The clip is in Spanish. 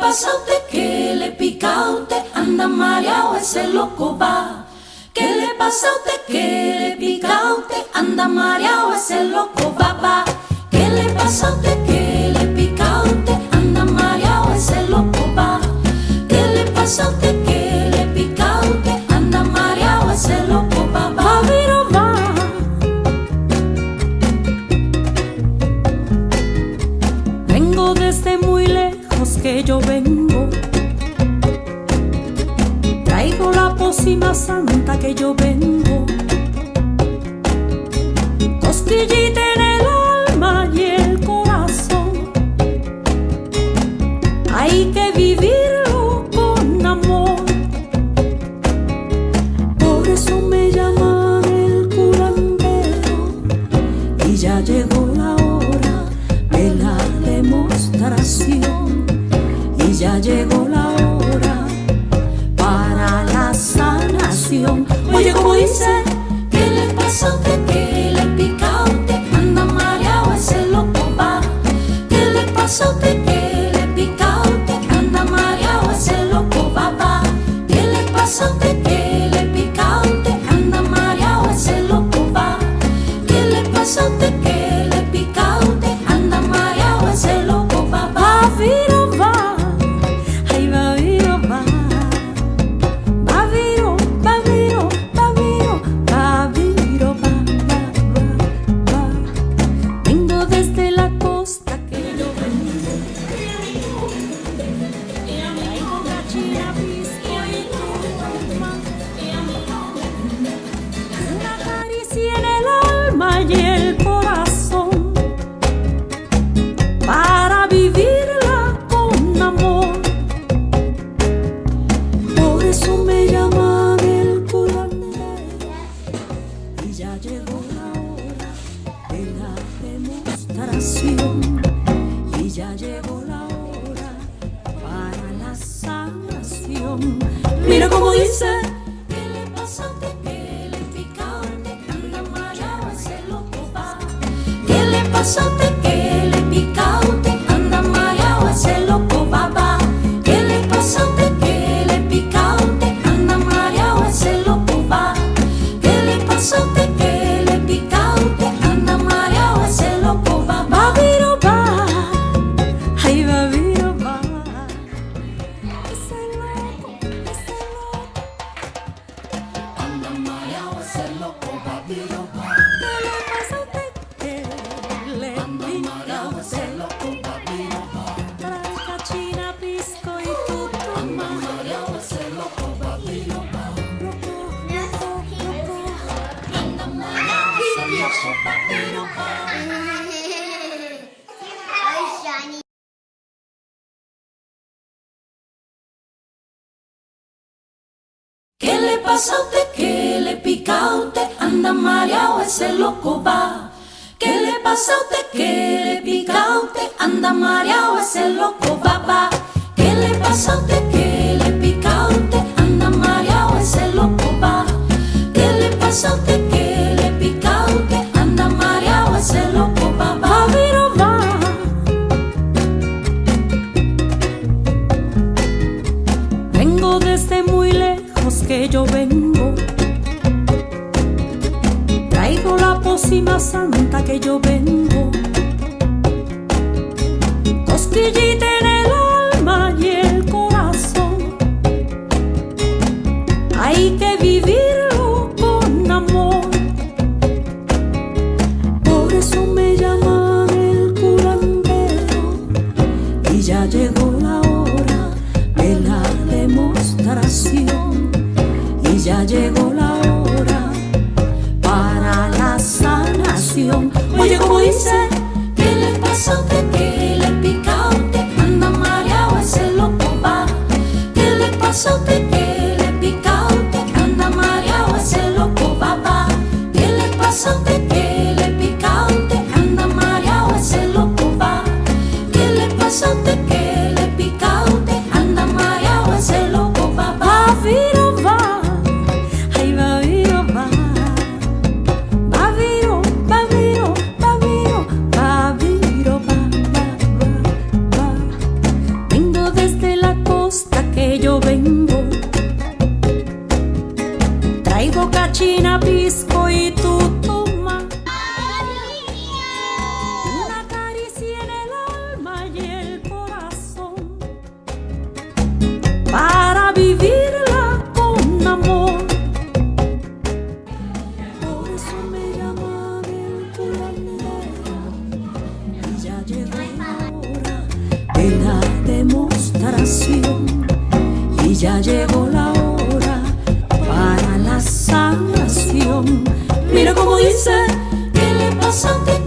pasa a usted? ¿Qué le pica a usted? Anda mareado, ese loco va. ¿Qué le pasa a usted? ¿Qué le pica a usted? Anda mareado, ese loco va. ¿Qué le pasa a usted? ¿Qué le pica a usted? Anda mareado, ese loco va. ¿Qué le pasa a usted? ¿Qué le pica a usted? Anda mareado, ese loco va. Viro va. Vengo desde muy lejos que yo vengo. Traigo la pócima santa que yo vengo. Cosquillita en el alma y el corazón. Hay que vivirlo con amor. Por eso me llaman el curandero. Y ya llegó la hora de la demostración. Y ya llegó la hora para la sanación. Oye, como dice, ¿qué le pasa a usted? ¿Qué le pica a usted? Anda mareado, ese loco va. ¿Qué le pasa a usted? ¿Qué le pica a usted? Anda mareado, ese loco va. ¿Qué le pasa a usted? ¿Qué le pica a usted? Anda mareado, ese loco va. ¿Qué le pasa a usted? ¿Qué le pica a usted? Anda mareado, ese loco va. Va, viro, va. Ay, va, viro, va. Va, viro, va, viro, va, viro, va, viro, va. Vengo desde la costa que yo vengo. Traigo gallina, pisco y turma. Una caricia en el alma y el corazón. Para vivirla con amor. Por eso me llaman el curandero. Y ya llegó la hora de la demostración. Y ya llegó la hora para la sanación. Mira cómo dice. ¿Qué le pasa a usted? ¿Qué le pica a usted? Anda mareado, ese loco va. ¿Qué le pasa a usted? ¿Qué le pica a usted? Anda mareado, ese loco va. ¿Qué le pasa a usted? ¿Qué le pica a usted? Anda mareado, ese loco va. ¿Qué le pasa a usted? ¿Qué le pica a usted? Anda mareado, ese loco va. Va, viro, va. Ay, va, viro, va. Ese loco, ese loco. Anda mareado, ese loco va, viro, va. ¿Qué le pasa a usted? ¿Qué le pica a usted? Trae cachina, pisco y tutuma. Anda mareado, ese loco va, viro, va. Loco, loco, loco. Anda mareado, ese loco va, viro, va. Ay, Shani. ¿Qué le pasa a usted? ¿Qué le pica a usted? Anda mareado, ese loco va. ¿Qué le pasa a usted? ¿Qué le pica a usted? Anda mareado, ese loco va. ¿Qué le pasa a usted? ¿Qué le pica a usted? Anda mareado, ese loco va. ¿Qué le pasa a usted? ¿Qué le pica a usted? Anda mareado, ese loco va. Va, viro, va. Vengo desde muy lejos que yo vengo. Traigo la pócima santa que yo vengo. Cosquillita en el alma y el corazón. Hay que vivirlo con amor. Por eso me llaman el curandero. Y ya llegó la hora de la demostración. Y ya llegó la hora para la sanación. Oye, como dice, ¿qué le pasa a usted? ¿Qué le pica a usted? Anda mareado, ese loco va. ¿Qué le pasa a usted? ¿Qué le pica a usted? Anda mareado, ese loco va. ¿Qué le pasa a usted? ¿Qué le pica a usted? Anda mareado, ese loco va. ¿Qué le pasa a usted? ¿Qué le pica vengo. Traigo cachina, pisco y tú toma. Una caricia en el alma y el corazón para vivirla con amor. Por eso me llaman el curandero y ya llegó la hora de la demostración. Y ya llegó la hora para la sanación. Mira cómo dice, ¿qué le pasa a ti?